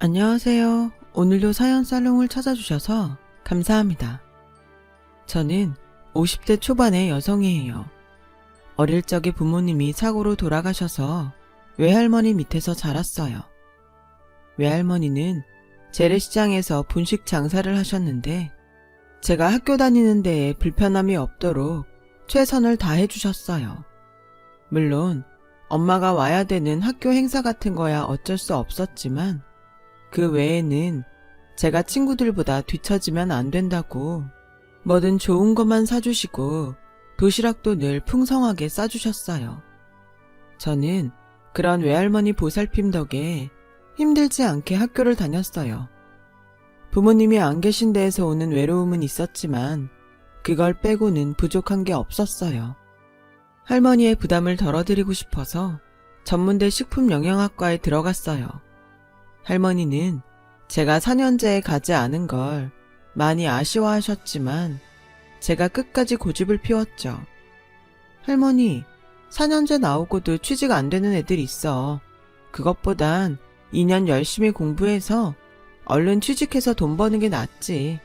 안녕하세요. 오늘도 사연 살롱을 찾아주셔서 감사합니다. 저는 50대 초반의 여성이에요. 어릴 적에 부모님이 사고로 돌아가셔서 외할머니 밑에서 자랐어요. 외할머니는 재래시장에서 분식 장사를 하셨는데 제가 학교 다니는 데에 불편함이 없도록 최선을 다해 주셨어요. 물론 엄마가 와야 되는 학교 행사 같은 거야 어쩔 수 없었지만 그 외에는 제가 친구들보다 뒤처지면 안 된다고 뭐든 좋은 것만 사주시고 도시락도 늘 풍성하게 싸주셨어요. 저는 그런 외할머니 보살핌 덕에 힘들지 않게 학교를 다녔어요. 부모님이 안 계신 데에서 오는 외로움은 있었지만 그걸 빼고는 부족한 게 없었어요. 할머니의 부담을 덜어드리고 싶어서 전문대 식품영양학과에 들어갔어요. 할머니는 제가 4년제에 가지 않은 걸 많이 아쉬워하셨지만 제가 끝까지 고집을 피웠죠. 할머니, 4년제 나오고도 취직 안 되는 애들 있어. 그것보단 2년 열심히 공부해서 얼른 취직해서 돈 버는 게 낫지.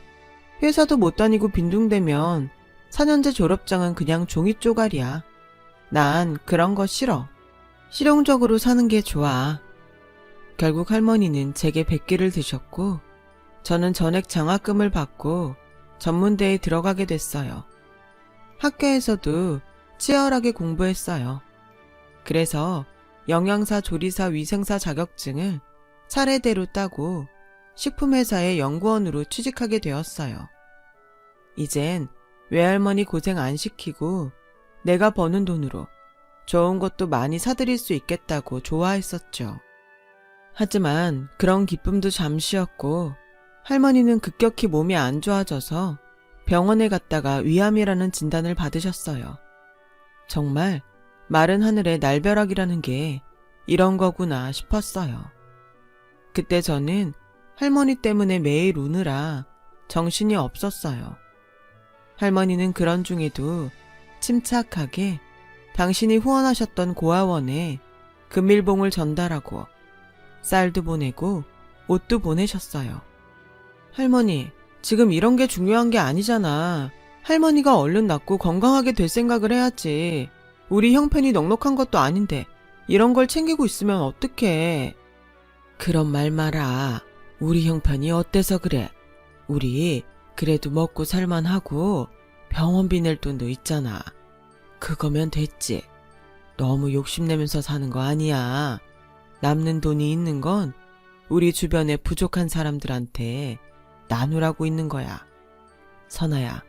회사도 못 다니고 빈둥대면 4년제 졸업장은 그냥 종이 쪼가리야. 난 그런 거 싫어. 실용적으로 사는 게 좋아. 결국 할머니는 제게 백기를 드셨고 저는 전액 장학금을 받고 전문대에 들어가게 됐어요. 학교에서도 치열하게 공부했어요. 그래서 영양사, 조리사, 위생사 자격증을 차례대로 따고 식품회사의 연구원으로 취직하게 되었어요. 이젠 외할머니 고생 안 시키고 내가 버는 돈으로 좋은 것도 많이 사드릴 수 있겠다고 좋아했었죠. 하지만 그런 기쁨도 잠시였고 할머니는 급격히 몸이 안 좋아져서 병원에 갔다가 위암이라는 진단을 받으셨어요. 정말 마른 하늘의 날벼락이라는 게 이런 거구나 싶었어요. 그때 저는 할머니 때문에 매일 우느라 정신이 없었어요. 할머니는 그런 중에도 침착하게 당신이 후원하셨던 고아원에 금일봉을 전달하고 쌀도 보내고 옷도 보내셨어요. 할머니, 지금 이런 게 중요한 게 아니잖아. 할머니가 얼른 낫고 건강하게 될 생각을 해야지. 우리 형편이 넉넉한 것도 아닌데 이런 걸 챙기고 있으면 어떡해. 그런 말 마라. 우리 형편이 어때서 그래. 우리 그래도 먹고 살만하고 병원비 낼 돈도 있잖아. 그거면 됐지. 너무 욕심내면서 사는 거 아니야. 남는 돈이 있는 건 우리 주변에 부족한 사람들한테 나누라고 있는 거야. 선아야,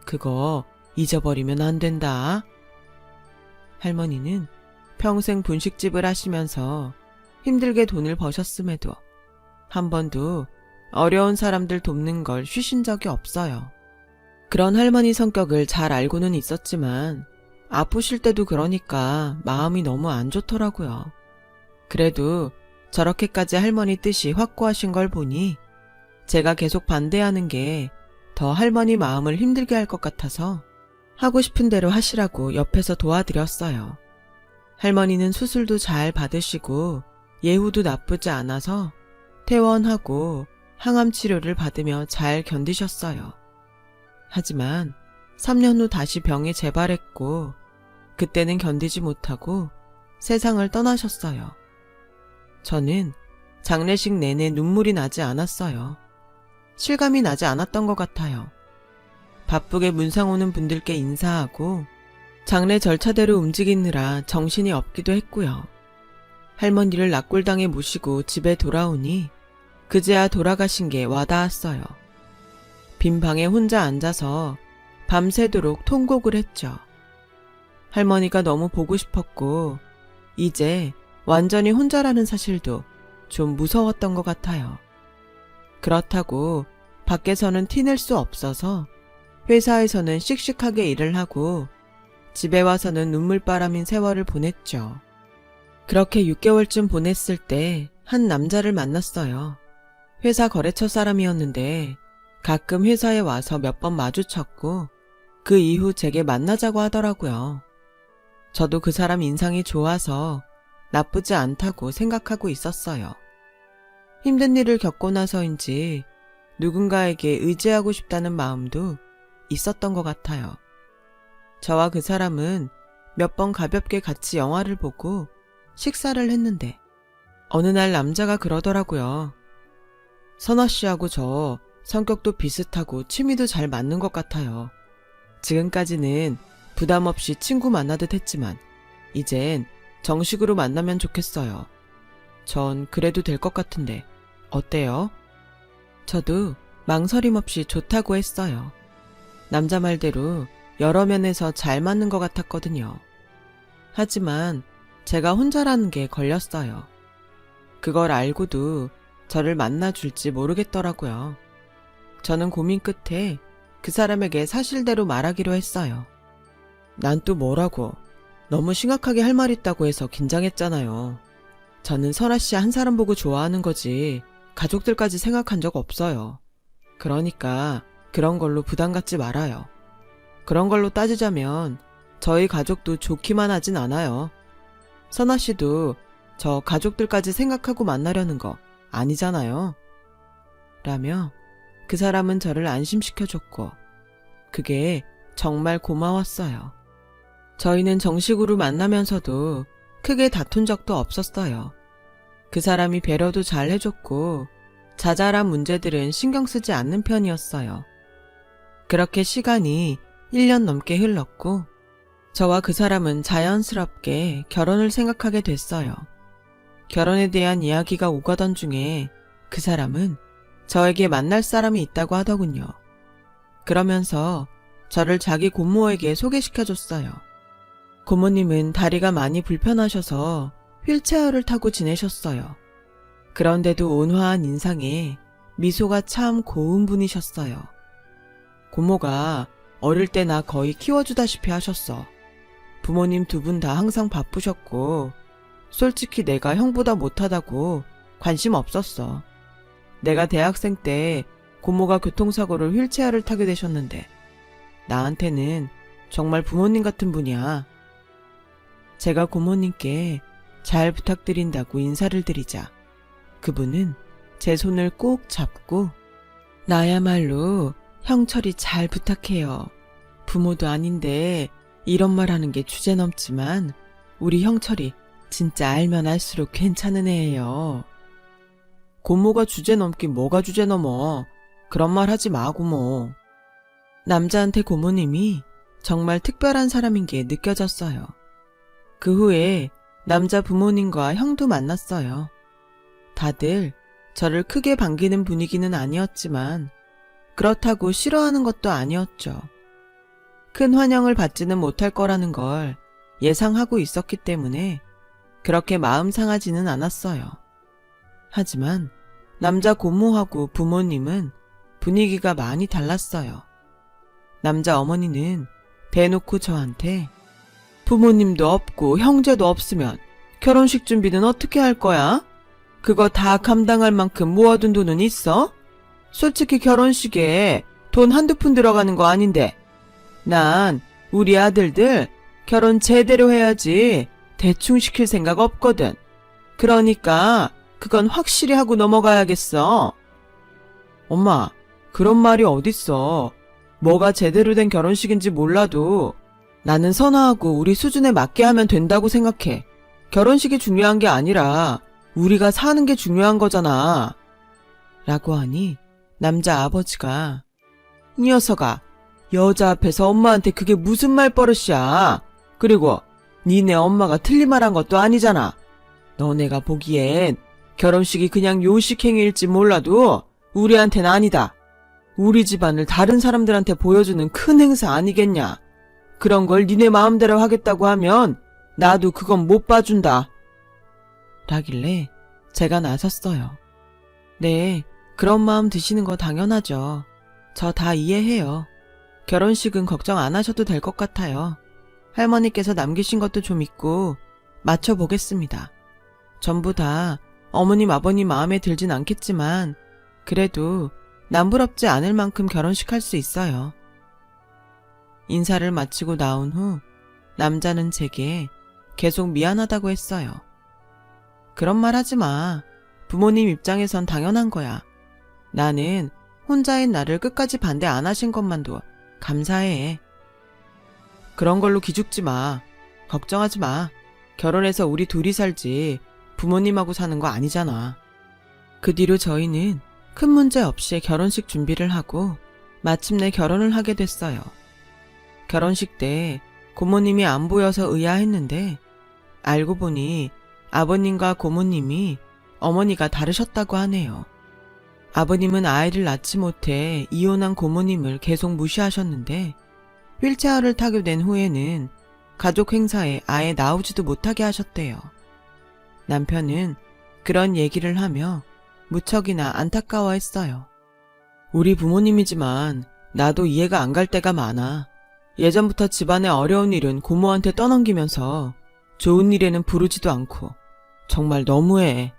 그거 잊어버리면 안 된다. 할머니는 평생 분식집을 하시면서 힘들게 돈을 버셨음에도 한 번도 어려운 사람들 돕는 걸 쉬신 적이 없어요. 그런 할머니 성격을 잘 알고는 있었지만 아프실 때도 그러니까 마음이 너무 안 좋더라고요. 그래도 저렇게까지 할머니 뜻이 확고하신 걸 보니 제가 계속 반대하는 게 더 할머니 마음을 힘들게 할 것 같아서 하고 싶은 대로 하시라고 옆에서 도와드렸어요. 할머니는 수술도 잘 받으시고 예후도 나쁘지 않아서 퇴원하고 항암 치료를 받으며 잘 견디셨어요. 하지만 3년 후 다시 병이 재발했고 그때는 견디지 못하고 세상을 떠나셨어요. 저는 장례식 내내 눈물이 나지 않았어요. 실감이 나지 않았던 것 같아요. 바쁘게 문상 오는 분들께 인사하고 장례 절차대로 움직이느라 정신이 없기도 했고요. 할머니를 낙골당에 모시고 집에 돌아오니 그제야 돌아가신 게 와닿았어요. 빈 방에 혼자 앉아서 밤새도록 통곡을 했죠. 할머니가 너무 보고 싶었고 이제 완전히 혼자라는 사실도 좀 무서웠던 것 같아요. 그렇다고 밖에서는 티낼 수 없어서 회사에서는 씩씩하게 일을 하고 집에 와서는 눈물바람인 세월을 보냈죠. 그렇게 6개월쯤 보냈을 때 한 남자를 만났어요. 회사 거래처 사람이었는데 가끔 회사에 와서 몇 번 마주쳤고 그 이후 제게 만나자고 하더라고요. 저도 그 사람 인상이 좋아서 나쁘지 않다고 생각하고 있었어요. 힘든 일을 겪고 나서인지 누군가에게 의지하고 싶다는 마음도 있었던 것 같아요. 저와 그 사람은 몇 번 가볍게 같이 영화를 보고 식사를 했는데 어느 날 남자가 그러더라고요. 선아 씨하고 저 성격도 비슷하고 취미도 잘 맞는 것 같아요. 지금까지는 부담 없이 친구 만나듯 했지만 이젠 정식으로 만나면 좋겠어요. 전 그래도 될 것 같은데 어때요? 저도 망설임 없이 좋다고 했어요. 남자 말대로 여러 면에서 잘 맞는 것 같았거든요. 하지만 제가 혼자라는 게 걸렸어요. 그걸 알고도 저를 만나줄지 모르겠더라고요. 저는 고민 끝에 그 사람에게 사실대로 말하기로 했어요. 난 또 뭐라고 너무 심각하게 할 말 있다고 해서 긴장했잖아요. 저는 설아 씨 한 사람 보고 좋아하는 거지 가족들까지 생각한 적 없어요. 그러니까 그런 걸로 부담 갖지 말아요. 그런 걸로 따지자면 저희 가족도 좋기만 하진 않아요. 선아 씨도 저 가족들까지 생각하고 만나려는 거 아니잖아요. 라며 그 사람은 저를 안심시켜줬고 그게 정말 고마웠어요. 저희는 정식으로 만나면서도 크게 다툰 적도 없었어요. 그 사람이 배려도 잘 해줬고 자잘한 문제들은 신경 쓰지 않는 편이었어요. 그렇게 시간이 1년 넘게 흘렀고 저와 그 사람은 자연스럽게 결혼을 생각하게 됐어요. 결혼에 대한 이야기가 오가던 중에 그 사람은 저에게 만날 사람이 있다고 하더군요. 그러면서 저를 자기 고모에게 소개시켜줬어요. 고모님은 다리가 많이 불편하셔서 휠체어를 타고 지내셨어요. 그런데도 온화한 인상에 미소가 참 고운 분이셨어요. 고모가 어릴 때 나 거의 키워주다시피 하셨어. 부모님 두 분 다 항상 바쁘셨고 솔직히 내가 형보다 못하다고 관심 없었어. 내가 대학생 때 고모가 교통사고로 휠체어를 타게 되셨는데 나한테는 정말 부모님 같은 분이야. 제가 고모님께 잘 부탁드린다고 인사를 드리자 그분은 제 손을 꼭 잡고 나야말로 형철이 잘 부탁해요. 부모도 아닌데 이런 말 하는 게 주제넘지만 우리 형철이 진짜 알면 알수록 괜찮은 애예요. 고모가 주제넘긴 뭐가 주제넘어. 그런 말 하지 마 고모. 남자한테 고모님이 정말 특별한 사람인 게 느껴졌어요. 그 후에 남자 부모님과 형도 만났어요. 다들 저를 크게 반기는 분위기는 아니었지만 그렇다고 싫어하는 것도 아니었죠. 큰 환영을 받지는 못할 거라는 걸 예상하고 있었기 때문에 그렇게 마음 상하지는 않았어요. 하지만 남자 고모하고 부모님은 분위기가 많이 달랐어요. 남자 어머니는 대놓고 저한테 부모님도 없고 형제도 없으면 결혼식 준비는 어떻게 할 거야? 그거 다 감당할 만큼 모아둔 돈은 있어? 솔직히 결혼식에 돈 한두 푼 들어가는 거 아닌데 난 우리 아들들 결혼 제대로 해야지 대충 시킬 생각 없거든. 그러니까 그건 확실히 하고 넘어가야겠어. 엄마, 그런 말이 어딨어. 뭐가 제대로 된 결혼식인지 몰라도 나는 선아하고 우리 수준에 맞게 하면 된다고 생각해. 결혼식이 중요한 게 아니라 우리가 사는 게 중요한 거잖아. 라고 하니 남자 아버지가 이 녀석아, 여자 앞에서 엄마한테 그게 무슨 말버릇이야. 그리고 니네 엄마가 틀린 말 한 것도 아니잖아. 너네가 보기엔 결혼식이 그냥 요식 행위일지 몰라도 우리한텐 아니다. 우리 집안을 다른 사람들한테 보여주는 큰 행사 아니겠냐. 그런 걸 니네 마음대로 하겠다고 하면 나도 그건 못 봐준다. 라길래 제가 나섰어요. 네, 그런 마음 드시는 거 당연하죠. 저 다 이해해요. 결혼식은 걱정 안 하셔도 될 것 같아요. 할머니께서 남기신 것도 좀 있고 맞춰보겠습니다. 전부 다 어머님 아버님 마음에 들진 않겠지만 그래도 남부럽지 않을 만큼 결혼식 할 수 있어요. 인사를 마치고 나온 후 남자는 제게 계속 미안하다고 했어요. 그런 말 하지 마. 부모님 입장에선 당연한 거야. 나는 혼자인 나를 끝까지 반대 안 하신 것만도 감사해. 그런 걸로 기죽지 마. 걱정하지 마. 결혼해서 우리 둘이 살지 부모님하고 사는 거 아니잖아. 그 뒤로 저희는 큰 문제 없이 결혼식 준비를 하고 마침내 결혼을 하게 됐어요. 결혼식 때 고모님이 안 보여서 의아했는데 알고 보니 아버님과 고모님이 어머니가 다르셨다고 하네요. 아버님은 아이를 낳지 못해 이혼한 고모님을 계속 무시하셨는데 휠체어를 타게 된 후에는 가족 행사에 아예 나오지도 못하게 하셨대요. 남편은 그런 얘기를 하며 무척이나 안타까워했어요. 우리 부모님이지만 나도 이해가 안 갈 때가 많아. 예전부터 집안의 어려운 일은 고모한테 떠넘기면서 좋은 일에는 부르지도 않고 정말 너무해.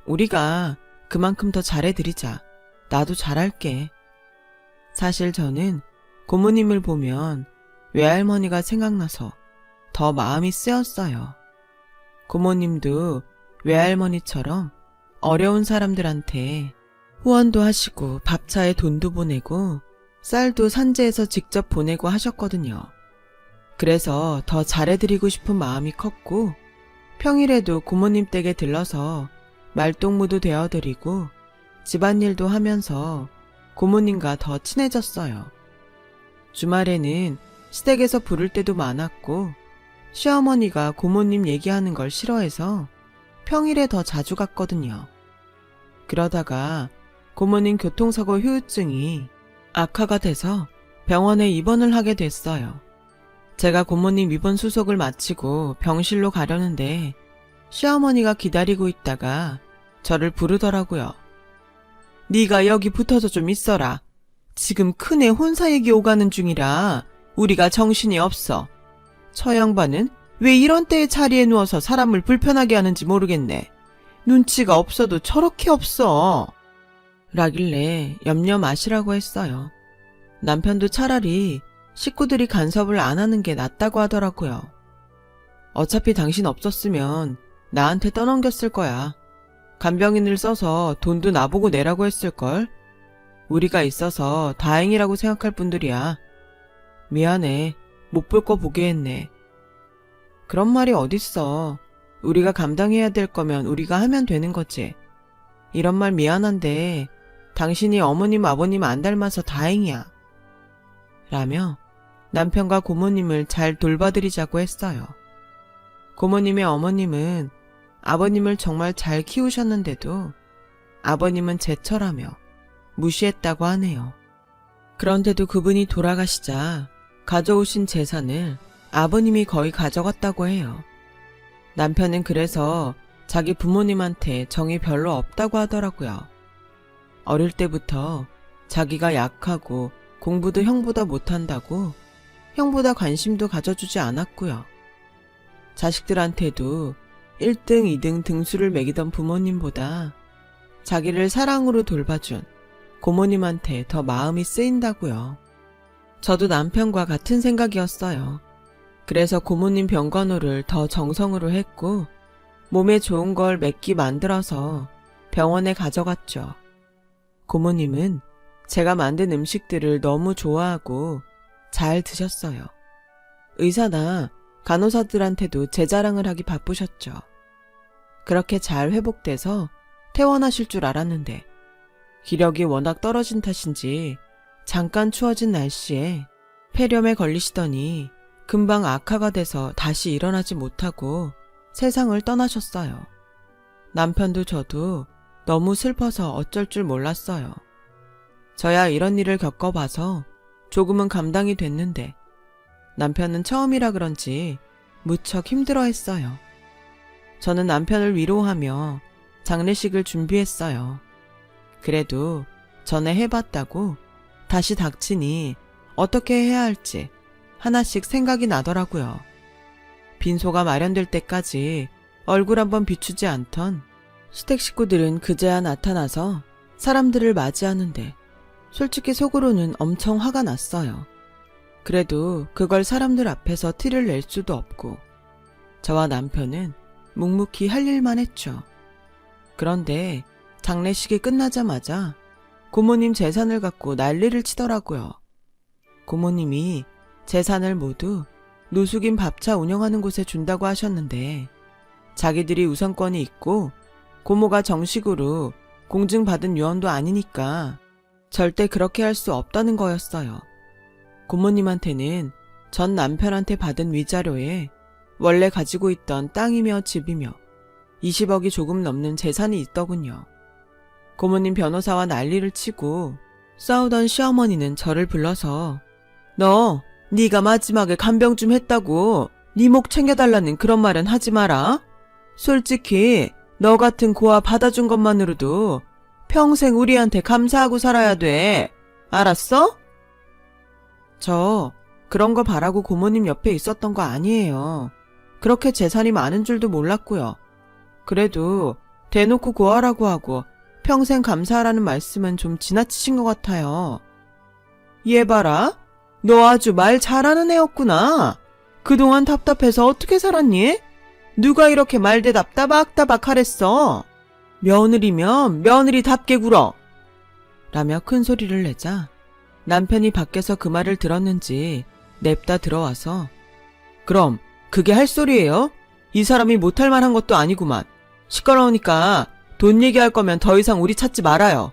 우리가 그만큼 더 잘해드리자. 나도 잘할게. 사실 저는 고모님을 보면 외할머니가 생각나서 더 마음이 쓰였어요. 고모님도 외할머니처럼 어려운 사람들한테 후원도 하시고 밥차에 돈도 보내고 쌀도 산지에서 직접 보내고 하셨거든요. 그래서 더 잘해드리고 싶은 마음이 컸고 평일에도 고모님 댁에 들러서 말동무도 되어드리고 집안일도 하면서 고모님과 더 친해졌어요. 주말에는 시댁에서 부를 때도 많았고 시어머니가 고모님 얘기하는 걸 싫어해서 평일에 더 자주 갔거든요. 그러다가 고모님 교통사고 후유증이 악화가 돼서 병원에 입원을 하게 됐어요. 제가 고모님 입원 수속을 마치고 병실로 가려는데 시어머니가 기다리고 있다가 저를 부르더라고요. 네가 여기 붙어서 좀 있어라. 지금 큰애 혼사 얘기 오가는 중이라 우리가 정신이 없어. 저 양반은 왜 이런 때에 자리에 누워서 사람을 불편하게 하는지 모르겠네. 눈치가 없어도 저렇게 없어. 라길래 염려 마시라고 했어요. 남편도 차라리 식구들이 간섭을 안 하는 게 낫다고 하더라고요. 어차피 당신 없었으면 나한테 떠넘겼을 거야. 간병인을 써서 돈도 나보고 내라고 했을걸. 우리가 있어서 다행이라고 생각할 분들이야. 미안해. 못 볼 거 보게 했네. 그런 말이 어딨어. 우리가 감당해야 될 거면 우리가 하면 되는 거지. 이런 말 미안한데 당신이 어머님 아버님 안 닮아서 다행이야. 라며 남편과 고모님을 잘 돌봐드리자고 했어요. 고모님의 어머님은 아버님을 정말 잘 키우셨는데도 아버님은 제철하며 무시했다고 하네요. 그런데도 그분이 돌아가시자 가져오신 재산을 아버님이 거의 가져갔다고 해요. 남편은 그래서 자기 부모님한테 정이 별로 없다고 하더라고요. 어릴 때부터 자기가 약하고 공부도 형보다 못한다고 형보다 관심도 가져주지 않았고요. 자식들한테도 1등, 2등 등수를 매기던 부모님보다 자기를 사랑으로 돌봐준 고모님한테 더 마음이 쓰인다고요. 저도 남편과 같은 생각이었어요. 그래서 고모님 병간호를 더 정성으로 했고 몸에 좋은 걸 몇 끼 만들어서 병원에 가져갔죠. 고모님은 제가 만든 음식들을 너무 좋아하고 잘 드셨어요. 의사나 간호사들한테도 제 자랑을 하기 바쁘셨죠. 그렇게 잘 회복돼서 퇴원하실 줄 알았는데 기력이 워낙 떨어진 탓인지 잠깐 추워진 날씨에 폐렴에 걸리시더니 금방 악화가 돼서 다시 일어나지 못하고 세상을 떠나셨어요. 남편도 저도 너무 슬퍼서 어쩔 줄 몰랐어요. 저야 이런 일을 겪어봐서 조금은 감당이 됐는데 남편은 처음이라 그런지 무척 힘들어했어요. 저는 남편을 위로하며 장례식을 준비했어요. 그래도 전에 해봤다고 다시 닥치니 어떻게 해야 할지 하나씩 생각이 나더라고요. 빈소가 마련될 때까지 얼굴 한번 비추지 않던 시댁 식구들은 그제야 나타나서 사람들을 맞이하는데 솔직히 속으로는 엄청 화가 났어요. 그래도 그걸 사람들 앞에서 티를 낼 수도 없고 저와 남편은 묵묵히 할 일만 했죠. 그런데 장례식이 끝나자마자 고모님 재산을 갖고 난리를 치더라고요. 고모님이 재산을 모두 노숙인 밥차 운영하는 곳에 준다고 하셨는데 자기들이 우선권이 있고 고모가 정식으로 공증받은 유언도 아니니까 절대 그렇게 할 수 없다는 거였어요. 고모님한테는 전 남편한테 받은 위자료에 원래 가지고 있던 땅이며 집이며 20억이 조금 넘는 재산이 있더군요. 고모님 변호사와 난리를 치고 싸우던 시어머니는 저를 불러서 너 네가 마지막에 간병 좀 했다고 네 목 챙겨달라는 그런 말은 하지 마라. 솔직히 너 같은 고아 받아준 것만으로도 평생 우리한테 감사하고 살아야 돼. 알았어? 저 그런 거 바라고 고모님 옆에 있었던 거 아니에요. 그렇게 재산이 많은 줄도 몰랐고요. 그래도 대놓고 고아라고 하고 평생 감사하라는 말씀은 좀 지나치신 것 같아요. 얘 봐라. 너 아주 말 잘하는 애였구나. 그동안 답답해서 어떻게 살았니? 누가 이렇게 말대답 따박따박 하랬어. 며느리면 며느리답게 굴어. 라며 큰 소리를 내자 남편이 밖에서 그 말을 들었는지 냅다 들어와서 그럼 그게 할 소리예요? 이 사람이 못할 만한 것도 아니구만. 시끄러우니까 돈 얘기할 거면 더 이상 우리 찾지 말아요.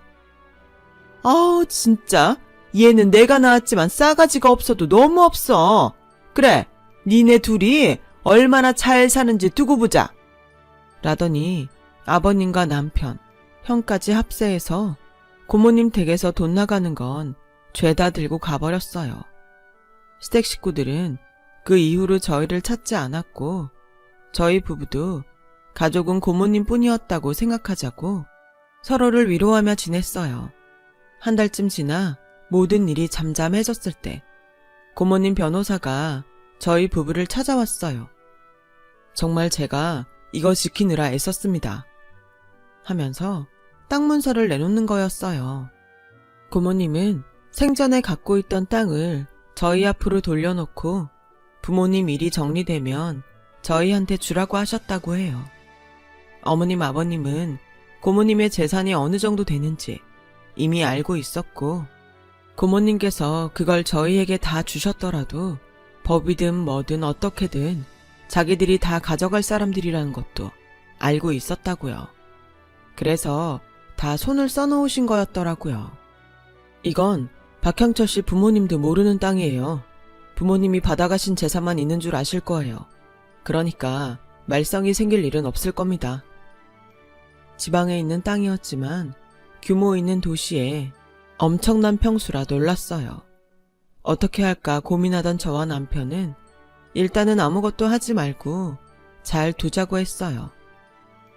아우 진짜 얘는 내가 낳았지만 싸가지가 없어도 너무 없어. 그래 니네 둘이 얼마나 잘 사는지 두고 보자. 라더니 아버님과 남편, 형까지 합세해서 고모님 댁에서 돈 나가는 건 죄다 들고 가버렸어요. 시댁 식구들은 그 이후로 저희를 찾지 않았고 저희 부부도 가족은 고모님 뿐이었다고 생각하자고 서로를 위로하며 지냈어요. 한 달쯤 지나 모든 일이 잠잠해졌을 때 고모님 변호사가 저희 부부를 찾아왔어요. 정말 제가 이거 지키느라 애썼습니다. 하면서 땅 문서를 내놓는 거였어요. 고모님은 생전에 갖고 있던 땅을 저희 앞으로 돌려놓고 부모님 일이 정리되면 저희한테 주라고 하셨다고 해요. 어머님 아버님은 고모님의 재산이 어느 정도 되는지 이미 알고 있었고 고모님께서 그걸 저희에게 다 주셨더라도 법이든 뭐든 어떻게든 자기들이 다 가져갈 사람들이라는 것도 알고 있었다고요. 그래서 다 손을 써놓으신 거였더라고요. 이건 박형철 씨 부모님도 모르는 땅이에요. 부모님이 받아가신 재산만 있는 줄 아실 거예요. 그러니까 말썽이 생길 일은 없을 겁니다. 지방에 있는 땅이었지만 규모 있는 도시에 엄청난 평수라 놀랐어요. 어떻게 할까 고민하던 저와 남편은 일단은 아무것도 하지 말고 잘 두자고 했어요.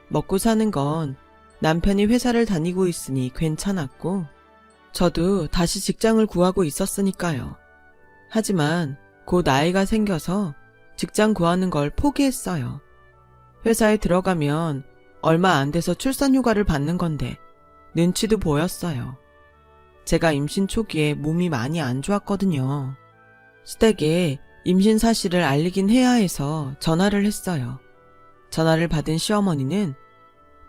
먹고 사는 건 남편이 회사를 다니고 있으니 괜찮았고 저도 다시 직장을 구하고 있었으니까요. 하지만 곧 아이가 생겨서 직장 구하는 걸 포기했어요. 회사에 들어가면 얼마 안 돼서 출산휴가를 받는 건데 눈치도 보였어요. 제가 임신 초기에 몸이 많이 안 좋았거든요. 시댁에 임신 사실을 알리긴 해야 해서 전화를 했어요. 전화를 받은 시어머니는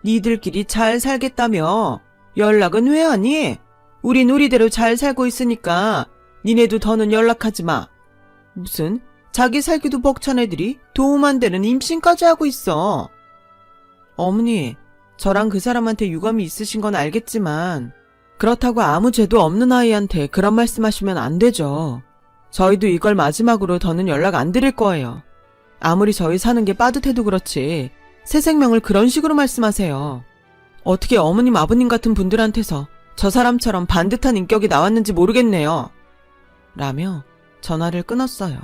니들끼리 잘 살겠다며 연락은 왜 하니? 우린 우리대로 잘 살고 있으니까 니네도 더는 연락하지 마. 무슨 자기 살기도 벅찬 애들이 도움 안 되는 임신까지 하고 있어. 어머니, 저랑 그 사람한테 유감이 있으신 건 알겠지만 그렇다고 아무 죄도 없는 아이한테 그런 말씀하시면 안 되죠. 저희도 이걸 마지막으로 더는 연락 안 드릴 거예요. 아무리 저희 사는 게 빠듯해도 그렇지 새 생명을 그런 식으로 말씀하세요. 어떻게 어머님 아버님 같은 분들한테서 저 사람처럼 반듯한 인격이 나왔는지 모르겠네요. 라며 전화를 끊었어요.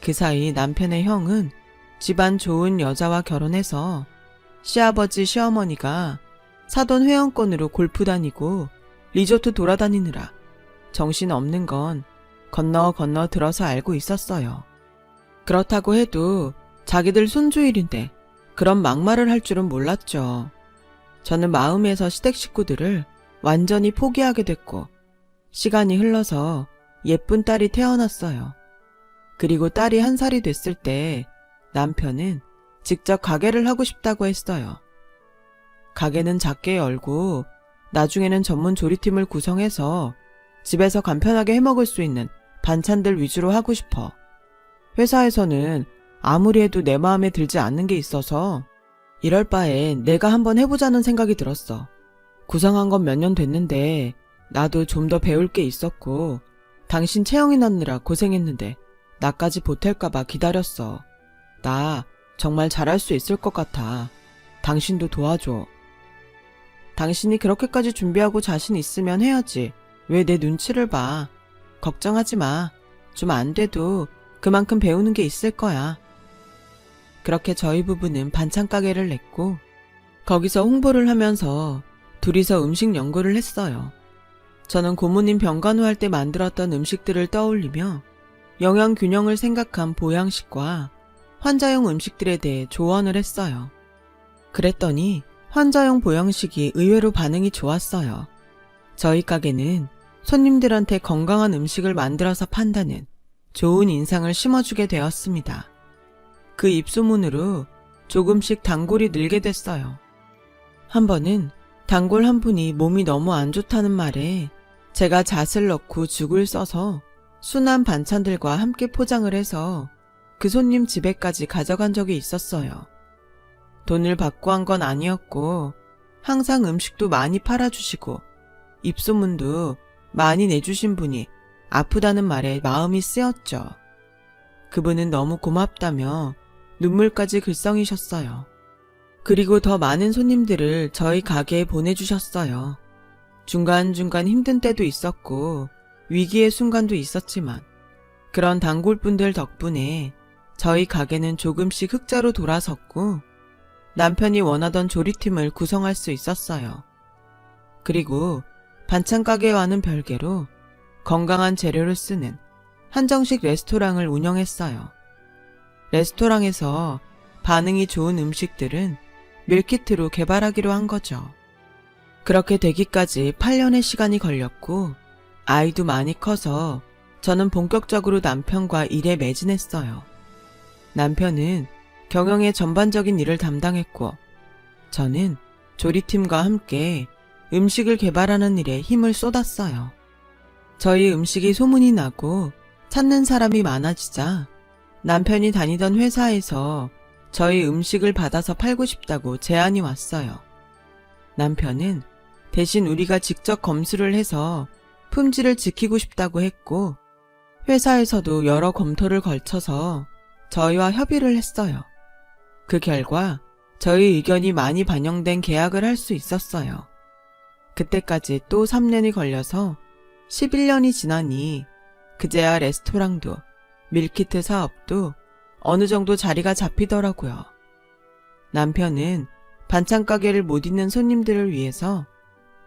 그 사이 남편의 형은 집안 좋은 여자와 결혼해서 시아버지 시어머니가 사돈 회원권으로 골프 다니고 리조트 돌아다니느라 정신 없는 건 건너 들어서 알고 있었어요. 그렇다고 해도 자기들 손주일인데 그런 막말을 할 줄은 몰랐죠. 저는 마음에서 시댁 식구들을 완전히 포기하게 됐고 시간이 흘러서 예쁜 딸이 태어났어요. 그리고 딸이 1살이 됐을 때 남편은 직접 가게를 하고 싶다고 했어요. 가게는 작게 열고 나중에는 전문 조리팀을 구성해서 집에서 간편하게 해먹을 수 있는 반찬들 위주로 하고 싶어. 회사에서는 아무리 해도 내 마음에 들지 않는 게 있어서 이럴 바엔 내가 한번 해보자는 생각이 들었어. 구상한 건 몇 년 됐는데 나도 좀 더 배울 게 있었고 당신 채영이 낳느라 고생했는데 나까지 보탤까봐 기다렸어. 나 정말 잘할 수 있을 것 같아. 당신도 도와줘. 당신이 그렇게까지 준비하고 자신 있으면 해야지. 왜 내 눈치를 봐. 걱정하지 마. 좀 안 돼도 그만큼 배우는 게 있을 거야. 그렇게 저희 부부는 반찬 가게를 냈고 거기서 홍보를 하면서 둘이서 음식 연구를 했어요. 저는 고모님 병간호 할 때 만들었던 음식들을 떠올리며 영양 균형을 생각한 보양식과 환자용 음식들에 대해 조언을 했어요. 그랬더니 환자용 보양식이 의외로 반응이 좋았어요. 저희 가게는 손님들한테 건강한 음식을 만들어서 판다는 좋은 인상을 심어주게 되었습니다. 그 입소문으로 조금씩 단골이 늘게 됐어요. 한 번은 단골 한 분이 몸이 너무 안 좋다는 말에 제가 잣을 넣고 죽을 써서 순한 반찬들과 함께 포장을 해서 그 손님 집에까지 가져간 적이 있었어요. 돈을 받고 한 건 아니었고 항상 음식도 많이 팔아주시고 입소문도 많이 내주신 분이 아프다는 말에 마음이 쓰였죠. 그분은 너무 고맙다며 눈물까지 글썽이셨어요. 그리고 더 많은 손님들을 저희 가게에 보내주셨어요. 중간중간 힘든 때도 있었고 위기의 순간도 있었지만 그런 단골분들 덕분에 저희 가게는 조금씩 흑자로 돌아섰고 남편이 원하던 조리팀을 구성할 수 있었어요. 그리고 반찬 가게와는 별개로 건강한 재료를 쓰는 한정식 레스토랑을 운영했어요. 레스토랑에서 반응이 좋은 음식들은 밀키트로 개발하기로 한 거죠. 그렇게 되기까지 8년의 시간이 걸렸고 아이도 많이 커서 저는 본격적으로 남편과 일에 매진했어요. 남편은 경영의 전반적인 일을 담당했고 저는 조리팀과 함께 음식을 개발하는 일에 힘을 쏟았어요. 저희 음식이 소문이 나고 찾는 사람이 많아지자 남편이 다니던 회사에서 저희 음식을 받아서 팔고 싶다고 제안이 왔어요. 남편은 대신 우리가 직접 검수를 해서 품질을 지키고 싶다고 했고 회사에서도 여러 검토를 걸쳐서 저희와 협의를 했어요. 그 결과 저희 의견이 많이 반영된 계약을 할 수 있었어요. 그때까지 또 3년이 걸려서 11년이 지나니 그제야 레스토랑도 밀키트 사업도 어느 정도 자리가 잡히더라고요. 남편은 반찬 가게를 못 잇는 손님들을 위해서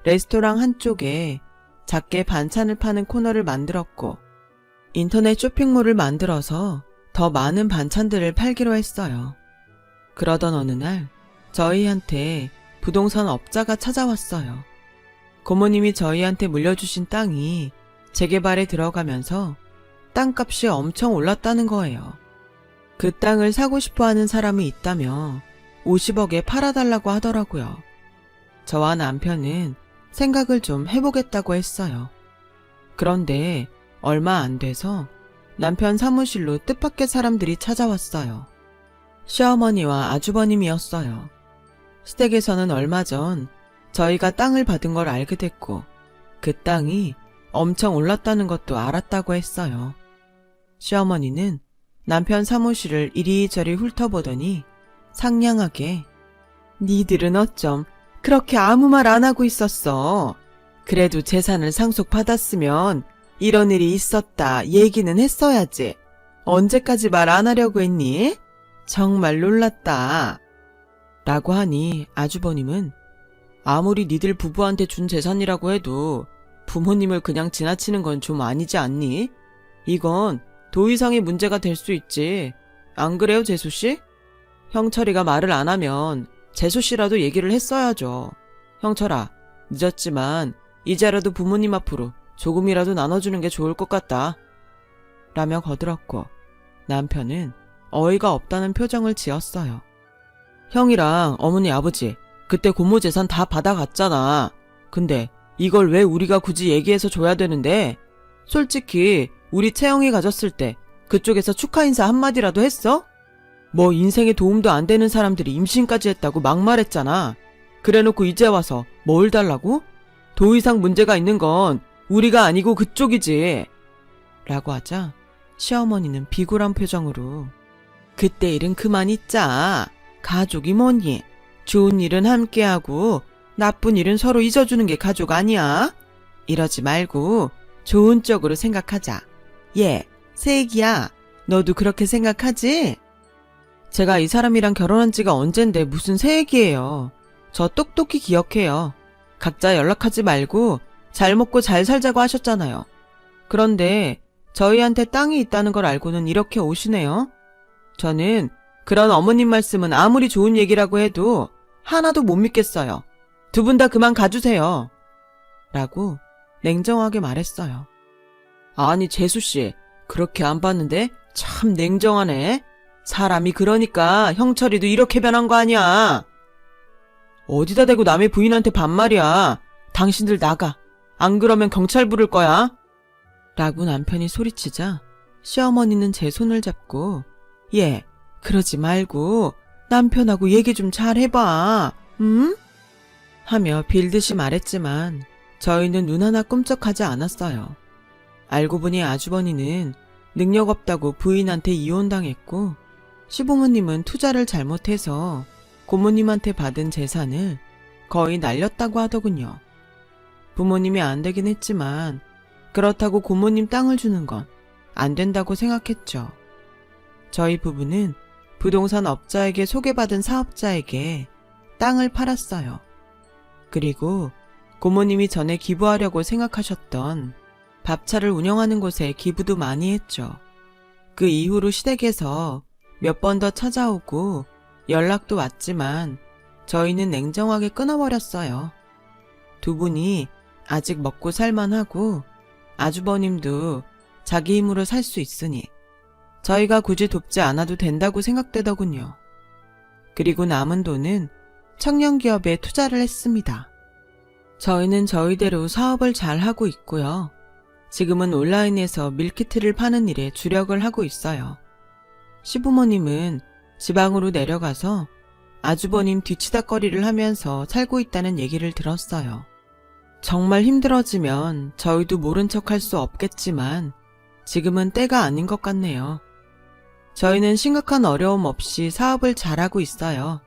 레스토랑 한쪽에 작게 반찬을 파는 코너를 만들었고 인터넷 쇼핑몰을 만들어서 더 많은 반찬들을 팔기로 했어요. 그러던 어느 날 저희한테 부동산 업자가 찾아왔어요. 고모님이 저희한테 물려주신 땅이 재개발에 들어가면서 땅값이 엄청 올랐다는 거예요. 그 땅을 사고 싶어 하는 사람이 있다며 50억에 팔아달라고 하더라고요. 저와 남편은 생각을 좀 해보겠다고 했어요. 그런데 얼마 안 돼서 남편 사무실로 뜻밖의 사람들이 찾아왔어요. 시어머니와 아주버님이었어요. 시댁에서는 얼마 전 저희가 땅을 받은 걸 알게 됐고 그 땅이 엄청 올랐다는 것도 알았다고 했어요. 시어머니는 남편 사무실을 이리저리 훑어보더니 상냥하게 니들은 어쩜 그렇게 아무 말 안 하고 있었어. 그래도 재산을 상속받았으면 이런 일이 있었다 얘기는 했어야지. 언제까지 말 안 하려고 했니? 정말 놀랐다. 라고 하니 아주버님은 아무리 니들 부부한테 준 재산이라고 해도 부모님을 그냥 지나치는 건 좀 아니지 않니? 이건 도의상의 문제가 될 수 있지. 안 그래요, 재수씨? 형철이가 말을 안 하면 재수씨라도 얘기를 했어야죠. 형철아, 늦었지만 이제라도 부모님 앞으로 조금이라도 나눠주는 게 좋을 것 같다. 라며 거들었고 남편은 어이가 없다는 표정을 지었어요. 형이랑 어머니 아버지 그때 고모 재산 다 받아갔잖아. 근데 이걸 왜 우리가 굳이 얘기해서 줘야 되는데? 솔직히 우리 채영이 가졌을 때 그쪽에서 축하 인사 한마디라도 했어? 뭐 인생에 도움도 안 되는 사람들이 임신까지 했다고 막말했잖아. 그래놓고 이제 와서 뭘 달라고? 더 이상 문제가 있는 건 우리가 아니고 그쪽이지. 라고 하자 시어머니는 비굴한 표정으로 그때 일은 그만 잊자. 가족이 뭐니? 좋은 일은 함께하고 나쁜 일은 서로 잊어주는 게 가족 아니야? 이러지 말고 좋은 쪽으로 생각하자. 예, 세기야. 너도 그렇게 생각하지? 제가 이 사람이랑 결혼한 지가 언젠데 무슨 새 얘기예요. 저 똑똑히 기억해요. 각자 연락하지 말고 잘 먹고 잘 살자고 하셨잖아요. 그런데 저희한테 땅이 있다는 걸 알고는 이렇게 오시네요. 저는 그런 어머님 말씀은 아무리 좋은 얘기라고 해도 하나도 못 믿겠어요. 두 분 다 그만 가주세요. 라고 냉정하게 말했어요. 아니 재수씨, 그렇게 안 봤는데 참 냉정하네. 사람이 그러니까 형철이도 이렇게 변한 거 아니야. 어디다 대고 남의 부인한테 반말이야. 당신들 나가. 안 그러면 경찰 부를 거야. 라고 남편이 소리치자 시어머니는 제 손을 잡고 예, 그러지 말고 남편하고 얘기 좀 잘 해봐. 응? 하며 빌듯이 말했지만 저희는 눈 하나 꿈쩍하지 않았어요. 알고 보니 아주버니는 능력 없다고 부인한테 이혼당했고 시부모님은 투자를 잘못해서 고모님한테 받은 재산을 거의 날렸다고 하더군요. 부모님이 안 되긴 했지만 그렇다고 고모님 땅을 주는 건 안 된다고 생각했죠. 저희 부부는 부동산 업자에게 소개받은 사업자에게 땅을 팔았어요. 그리고 고모님이 전에 기부하려고 생각하셨던 밥차를 운영하는 곳에 기부도 많이 했죠. 그 이후로 시댁에서 몇 번 더 찾아오고 연락도 왔지만 저희는 냉정하게 끊어버렸어요. 두 분이 아직 먹고 살만하고 아주버님도 자기 힘으로 살 수 있으니 저희가 굳이 돕지 않아도 된다고 생각되더군요. 그리고 남은 돈은 청년기업에 투자를 했습니다. 저희는 저희대로 사업을 잘 하고 있고요. 지금은 온라인에서 밀키트를 파는 일에 주력을 하고 있어요. 시부모님은 지방으로 내려가서 아주버님 뒤치다꺼리를 하면서 살고 있다는 얘기를 들었어요. 정말 힘들어지면 저희도 모른 척 할 수 없겠지만 지금은 때가 아닌 것 같네요. 저희는 심각한 어려움 없이 사업을 잘하고 있어요.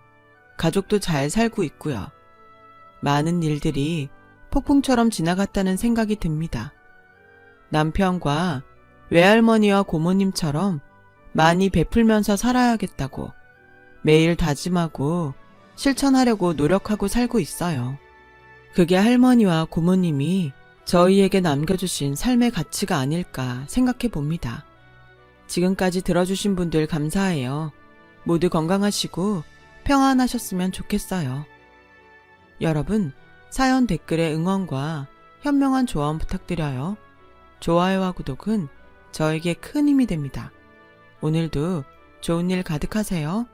가족도 잘 살고 있고요. 많은 일들이 폭풍처럼 지나갔다는 생각이 듭니다. 남편과 외할머니와 고모님처럼 많이 베풀면서 살아야겠다고 매일 다짐하고 실천하려고 노력하고 살고 있어요. 그게 할머니와 고모님이 저희에게 남겨주신 삶의 가치가 아닐까 생각해 봅니다. 지금까지 들어주신 분들 감사해요. 모두 건강하시고 평안하셨으면 좋겠어요. 여러분, 사연 댓글에 응원과 현명한 조언 부탁드려요. 좋아요와 구독은 저에게 큰 힘이 됩니다. 오늘도 좋은 일 가득하세요.